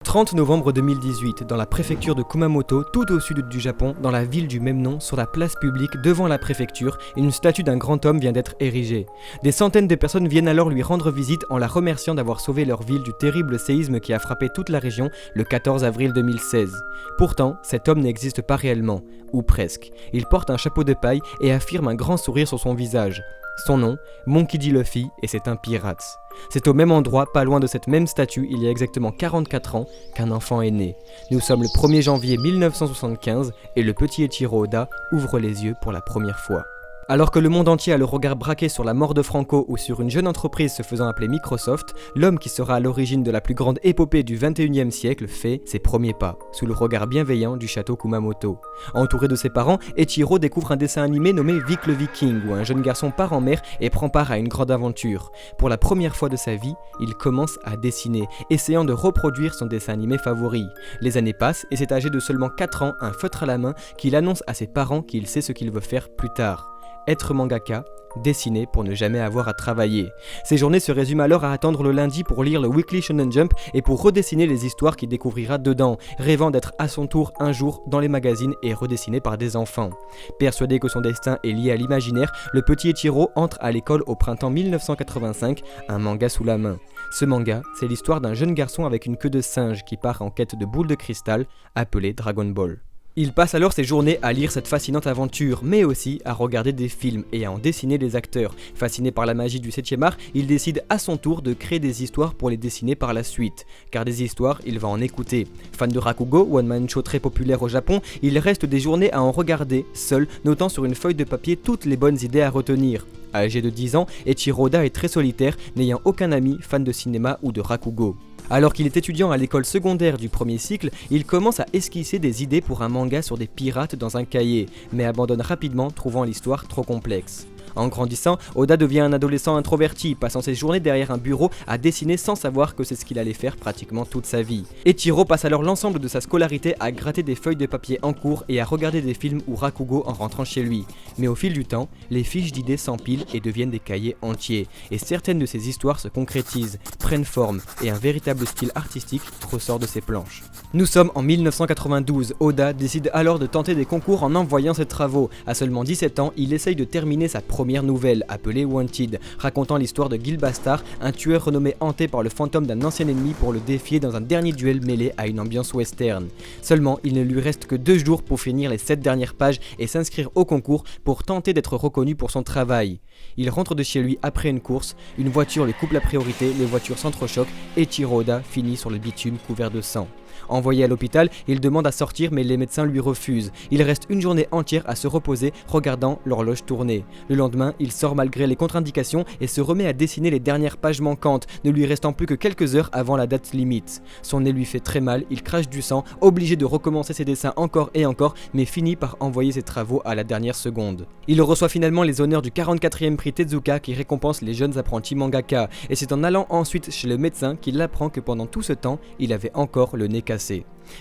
30 novembre 2018, dans la préfecture de Kumamoto, tout au sud du Japon, dans la ville du même nom, sur la place publique devant la préfecture, une statue d'un grand homme vient d'être érigée. Des centaines de personnes viennent alors lui rendre visite en la remerciant d'avoir sauvé leur ville du terrible séisme qui a frappé toute la région le 14 avril 2016. Pourtant, cet homme n'existe pas réellement, ou presque. Il porte un chapeau de paille et affirme un grand sourire sur son visage. Son nom, Monkey D. Luffy, et c'est un pirate. C'est au même endroit, pas loin de cette même statue, il y a exactement 44 ans, qu'un enfant est né. Nous sommes le 1er janvier 1975 et le petit Eiichiro Oda ouvre les yeux pour la première fois. Alors que le monde entier a le regard braqué sur la mort de Franco ou sur une jeune entreprise se faisant appeler Microsoft, l'homme qui sera à l'origine de la plus grande épopée du 21e siècle fait ses premiers pas, sous le regard bienveillant du château Kumamoto. Entouré de ses parents, Eiichiro découvre un dessin animé nommé Vic le Viking, où un jeune garçon part en mer et prend part à une grande aventure. Pour la première fois de sa vie, il commence à dessiner, essayant de reproduire son dessin animé favori. Les années passent et c'est âgé de seulement 4 ans, un feutre à la main, qu'il annonce à ses parents qu'il sait ce qu'il veut faire plus tard. Être mangaka, dessiner pour ne jamais avoir à travailler. Ses journées se résument alors à attendre le lundi pour lire le Weekly Shonen Jump et pour redessiner les histoires qu'il découvrira dedans, rêvant d'être à son tour un jour dans les magazines et redessiné par des enfants. Persuadé que son destin est lié à l'imaginaire, le petit Eiichiro entre à l'école au printemps 1985, un manga sous la main. Ce manga, c'est l'histoire d'un jeune garçon avec une queue de singe qui part en quête de boules de cristal, appelée Dragon Ball. Il passe alors ses journées à lire cette fascinante aventure, mais aussi à regarder des films et à en dessiner les acteurs. Fasciné par la magie du 7e art, il décide à son tour de créer des histoires pour les dessiner par la suite. Car des histoires, il va en écouter. Fan de Rakugo, one-man show très populaire au Japon, il reste des journées à en regarder, seul, notant sur une feuille de papier toutes les bonnes idées à retenir. Âgé de 10 ans, Eiichiro Oda est très solitaire, n'ayant aucun ami fan de cinéma ou de Rakugo. Alors qu'il est étudiant à l'école secondaire du premier cycle, il commence à esquisser des idées pour un manga sur des pirates dans un cahier, mais abandonne rapidement, trouvant l'histoire trop complexe. En grandissant, Oda devient un adolescent introverti, passant ses journées derrière un bureau à dessiner sans savoir que c'est ce qu'il allait faire pratiquement toute sa vie. Eiichiro passe alors l'ensemble de sa scolarité à gratter des feuilles de papier en cours et à regarder des films ou Rakugo en rentrant chez lui. Mais au fil du temps, les fiches d'idées s'empilent et deviennent des cahiers entiers, et certaines de ces histoires se concrétisent, prennent forme, et un véritable style artistique ressort de ses planches. Nous sommes en 1992, Oda décide alors de tenter des concours en envoyant ses travaux. À seulement 17 ans, il essaye de terminer sa première nouvelle, appelée Wanted, racontant l'histoire de Gil Bastard, un tueur renommé hanté par le fantôme d'un ancien ennemi pour le défier dans un dernier duel mêlé à une ambiance western. Seulement, il ne lui reste que 2 jours pour finir les 7 dernières pages et s'inscrire au concours pour tenter d'être reconnu pour son travail. Il rentre de chez lui après une course, une voiture lui coupe la priorité, les voitures s'entrechoquent et Eiichiro Oda finit sur le bitume couvert de sang. Envoyé à l'hôpital, il demande à sortir mais les médecins lui refusent. Il reste une journée entière à se reposer, regardant l'horloge tourner. Le lendemain, il sort malgré les contre-indications et se remet à dessiner les dernières pages manquantes, ne lui restant plus que quelques heures avant la date limite. Son nez lui fait très mal, il crache du sang, obligé de recommencer ses dessins encore et encore, mais finit par envoyer ses travaux à la dernière seconde. Il reçoit finalement les honneurs du 44e prix Tezuka qui récompense les jeunes apprentis mangaka, et c'est en allant ensuite chez le médecin qu'il apprend que pendant tout ce temps, il avait encore le nez cassé.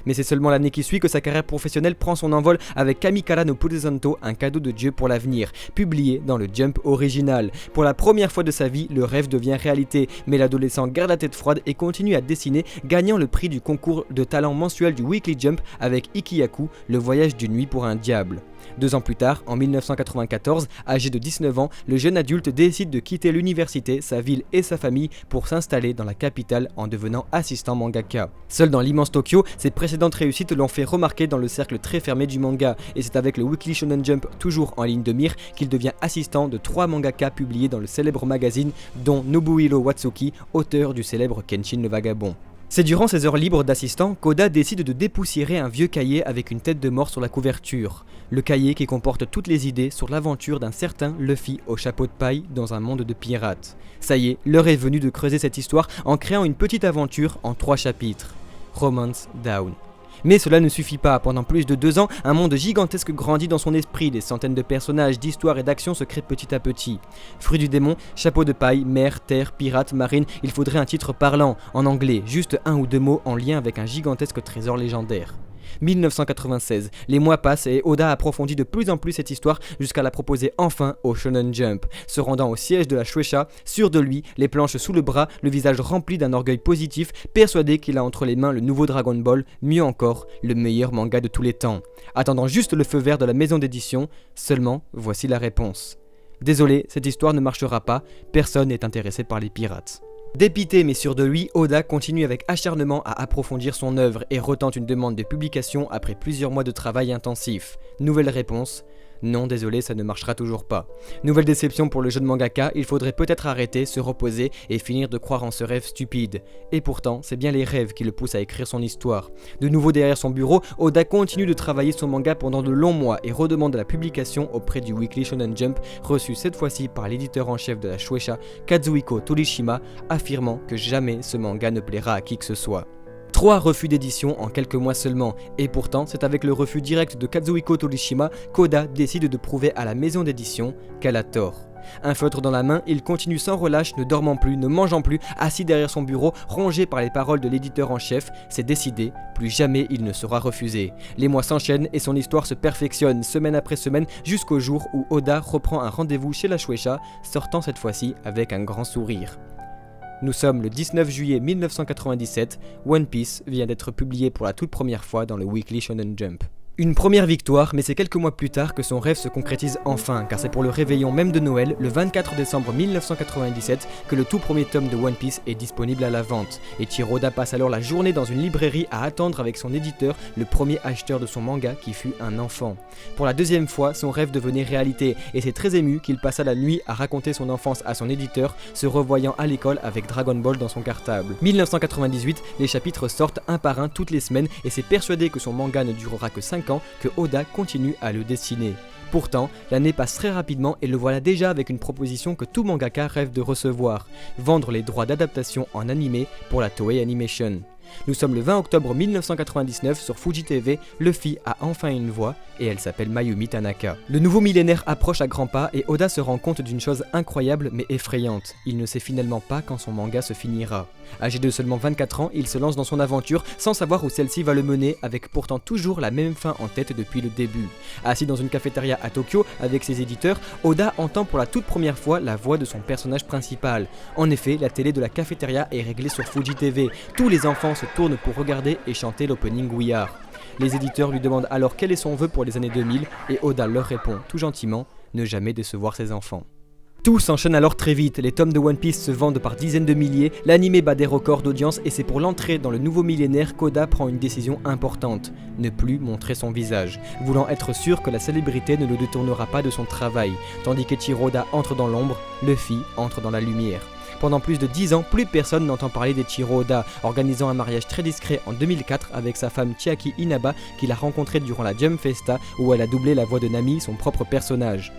Mais c'est seulement l'année qui suit que sa carrière professionnelle prend son envol avec Kamikara no Purezanto, un cadeau de Dieu pour l'avenir, publié dans le Jump original. Pour la première fois de sa vie, le rêve devient réalité, mais l'adolescent garde la tête froide et continue à dessiner, gagnant le prix du concours de talent mensuel du Weekly Jump avec Ikiyaku, le voyage d'une nuit pour un diable. 2 ans plus tard, en 1994, âgé de 19 ans, le jeune adulte décide de quitter l'université, sa ville et sa famille pour s'installer dans la capitale en devenant assistant mangaka. Seul dans l'immense Tokyo, ses précédentes réussites l'ont fait remarquer dans le cercle très fermé du manga, et c'est avec le Weekly Shonen Jump toujours en ligne de mire qu'il devient assistant de 3 mangaka publiés dans le célèbre magazine, dont Nobuhiro Watsuki, auteur du célèbre Kenshin le Vagabond. C'est durant ses heures libres d'assistant qu'Oda décide de dépoussiérer un vieux cahier avec une tête de mort sur la couverture. Le cahier qui comporte toutes les idées sur l'aventure d'un certain Luffy au chapeau de paille dans un monde de pirates. Ça y est, l'heure est venue de creuser cette histoire en créant une petite aventure en 3 chapitres. Romance Down. Mais cela ne suffit pas, pendant plus de 2 ans, un monde gigantesque grandit dans son esprit, des centaines de personnages, d'histoires et d'actions se créent petit à petit. Fruit du démon, chapeau de paille, mer, terre, pirate, marine, il faudrait un titre parlant, en anglais, juste 1 ou 2 mots en lien avec un gigantesque trésor légendaire. 1996, les mois passent et Oda approfondit de plus en plus cette histoire jusqu'à la proposer enfin au Shonen Jump. Se rendant au siège de la Shueisha, sûr de lui, les planches sous le bras, le visage rempli d'un orgueil positif, persuadé qu'il a entre les mains le nouveau Dragon Ball, mieux encore, le meilleur manga de tous les temps. Attendant juste le feu vert de la maison d'édition, seulement voici la réponse. Désolé, cette histoire ne marchera pas, personne n'est intéressé par les pirates. Dépité mais sûr de lui, Oda continue avec acharnement à approfondir son œuvre et retente une demande de publication après plusieurs mois de travail intensif. Nouvelle réponse: non, désolé, ça ne marchera toujours pas. Nouvelle déception pour le jeune mangaka, il faudrait peut-être arrêter, se reposer et finir de croire en ce rêve stupide. Et pourtant, c'est bien les rêves qui le poussent à écrire son histoire. De nouveau derrière son bureau, Oda continue de travailler son manga pendant de longs mois et redemande la publication auprès du Weekly Shonen Jump, reçu cette fois-ci par l'éditeur en chef de la Shueisha, Kazuhiko Torishima, affirmant que jamais ce manga ne plaira à qui que ce soit. 3 refus d'édition en quelques mois seulement, et pourtant c'est avec le refus direct de Kazuhiko Torishima qu'Oda décide de prouver à la maison d'édition qu'elle a tort. Un feutre dans la main, il continue sans relâche, ne dormant plus, ne mangeant plus, assis derrière son bureau, rongé par les paroles de l'éditeur en chef. C'est décidé, plus jamais il ne sera refusé. Les mois s'enchaînent et son histoire se perfectionne semaine après semaine jusqu'au jour où Oda reprend un rendez-vous chez la Shueisha, sortant cette fois-ci avec un grand sourire. Nous sommes le 19 juillet 1997, One Piece vient d'être publié pour la toute première fois dans le Weekly Shonen Jump. Une première victoire, mais c'est quelques mois plus tard que son rêve se concrétise enfin, car c'est pour le réveillon même de Noël, le 24 décembre 1997, que le tout premier tome de One Piece est disponible à la vente. Et Oda passe alors la journée dans une librairie à attendre avec son éditeur, le premier acheteur de son manga qui fut un enfant. Pour la deuxième fois, son rêve devenait réalité, et c'est très ému qu'il passa la nuit à raconter son enfance à son éditeur, se revoyant à l'école avec Dragon Ball dans son cartable. 1998, les chapitres sortent un par un toutes les semaines, et c'est persuadé que son manga ne durera que 5 ans que Oda continue à le dessiner. Pourtant, l'année passe très rapidement et le voilà déjà avec une proposition que tout mangaka rêve de recevoir: vendre les droits d'adaptation en animé pour la Toei Animation. Nous sommes le 20 octobre 1999 sur Fuji TV, Luffy a enfin une voix et elle s'appelle Mayumi Tanaka. Le nouveau millénaire approche à grands pas et Oda se rend compte d'une chose incroyable mais effrayante. Il ne sait finalement pas quand son manga se finira. Âgé de seulement 24 ans, il se lance dans son aventure sans savoir où celle-ci va le mener, avec pourtant toujours la même fin en tête depuis le début. Assis dans une cafétéria à Tokyo avec ses éditeurs, Oda entend pour la toute première fois la voix de son personnage principal. En effet, la télé de la cafétéria est réglée sur Fuji TV. Tous les enfants se tournent pour regarder et chanter l'opening We Are. Les éditeurs lui demandent alors quel est son vœu pour les années 2000 et Oda leur répond tout gentiment: ne jamais décevoir ses enfants. Tout s'enchaîne alors très vite, les tomes de One Piece se vendent par dizaines de milliers, l'anime bat des records d'audience et c'est pour l'entrée dans le nouveau millénaire qu'Oda prend une décision importante: ne plus montrer son visage, voulant être sûr que la célébrité ne le détournera pas de son travail. Tandis qu'Eiichiro Oda entre dans l'ombre, Luffy entre dans la lumière. Pendant plus de 10 ans, plus personne n'entend parler d'Eiichiro Oda, organisant un mariage très discret en 2004 avec sa femme Chiaki Inaba qu'il a rencontrée durant la Jump Festa où elle a doublé la voix de Nami, son propre personnage.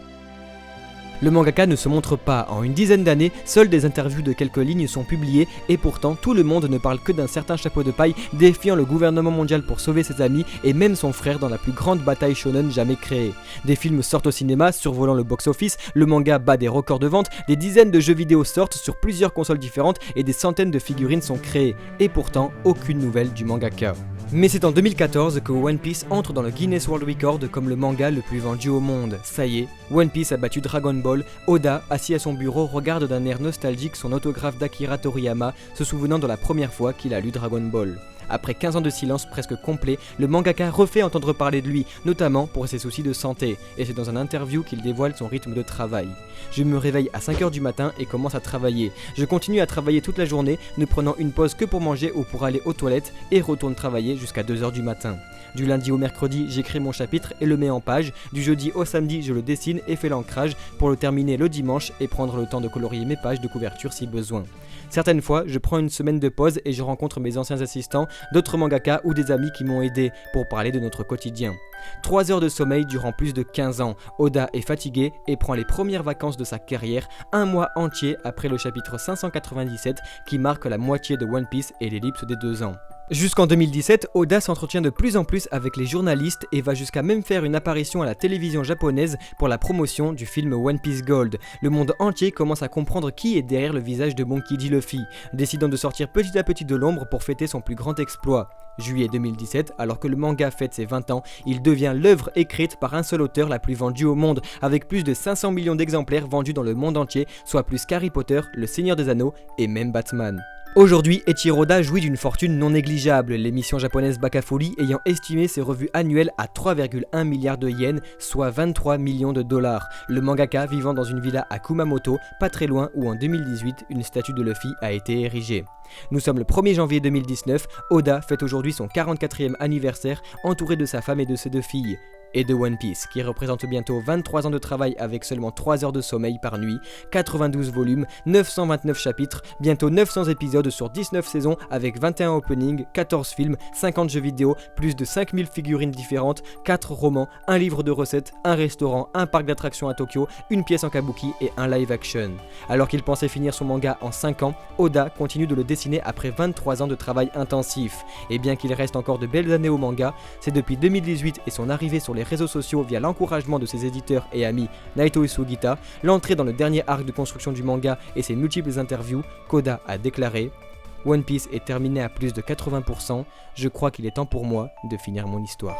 Le mangaka ne se montre pas. En une dizaine d'années, seules des interviews de quelques lignes sont publiées et pourtant tout le monde ne parle que d'un certain chapeau de paille défiant le gouvernement mondial pour sauver ses amis et même son frère dans la plus grande bataille shonen jamais créée. Des films sortent au cinéma survolant le box-office, le manga bat des records de vente, des dizaines de jeux vidéo sortent sur plusieurs consoles différentes et des centaines de figurines sont créées. Et pourtant, aucune nouvelle du mangaka. Mais c'est en 2014 que One Piece entre dans le Guinness World Record comme le manga le plus vendu au monde. Ça y est, One Piece a battu Dragon Ball. Oda, assis à son bureau, regarde d'un air nostalgique son autographe d'Akira Toriyama, se souvenant de la première fois qu'il a lu Dragon Ball. Après 15 ans de silence presque complet, le mangaka refait entendre parler de lui, notamment pour ses soucis de santé, et c'est dans un interview qu'il dévoile son rythme de travail. Je me réveille à 5h du matin et commence à travailler. Je continue à travailler toute la journée, ne prenant une pause que pour manger ou pour aller aux toilettes, et retourne travailler jusqu'à 2h du matin. Du lundi au mercredi, j'écris mon chapitre et le mets en page. Du jeudi au samedi, je le dessine et fais l'ancrage pour le terminer le dimanche et prendre le temps de colorier mes pages de couverture si besoin. Certaines fois, je prends une semaine de pause et je rencontre mes anciens assistants, d'autres mangaka ou des amis qui m'ont aidé pour parler de notre quotidien. 3 heures de sommeil durant plus de 15 ans. Oda est fatigué et prend les premières vacances de sa carrière, un mois entier après le chapitre 597 qui marque la moitié de One Piece et l'ellipse des 2 ans. Jusqu'en 2017, Oda s'entretient de plus en plus avec les journalistes et va jusqu'à même faire une apparition à la télévision japonaise pour la promotion du film One Piece Gold. Le monde entier commence à comprendre qui est derrière le visage de Monkey D. Luffy, décidant de sortir petit à petit de l'ombre pour fêter son plus grand exploit. Juillet 2017, alors que le manga fête ses 20 ans, il devient l'œuvre écrite par un seul auteur la plus vendue au monde, avec plus de 500 millions d'exemplaires vendus dans le monde entier, soit plus qu'Harry Potter, Le Seigneur des Anneaux et même Batman. Aujourd'hui, Eiichiro Oda jouit d'une fortune non négligeable, l'émission japonaise Bakafuli ayant estimé ses revenus annuels à 3,1 milliards de yens, soit 23 millions de dollars. Le mangaka vivant dans une villa à Kumamoto, pas très loin où en 2018, une statue de Luffy a été érigée. Nous sommes le 1er janvier 2019, Oda fête aujourd'hui son 44e anniversaire entouré de sa femme et de ses 2 filles. Et de One Piece, qui représente bientôt 23 ans de travail avec seulement 3 heures de sommeil par nuit, 92 volumes, 929 chapitres, bientôt 900 épisodes sur 19 saisons avec 21 openings, 14 films, 50 jeux vidéo, plus de 5000 figurines différentes, 4 romans, un livre de recettes, un restaurant, un parc d'attractions à Tokyo, une pièce en kabuki et un live action. Alors qu'il pensait finir son manga en 5 ans, Oda continue de le dessiner après 23 ans de travail intensif. Et bien qu'il reste encore de belles années au manga, c'est depuis 2018 et son arrivée sur les réseaux sociaux via l'encouragement de ses éditeurs et amis Naito et Sugita, l'entrée dans le dernier arc de construction du manga et ses multiples interviews, qu'Oda a déclaré « One Piece est terminé à plus de 80%, je crois qu'il est temps pour moi de finir mon histoire. »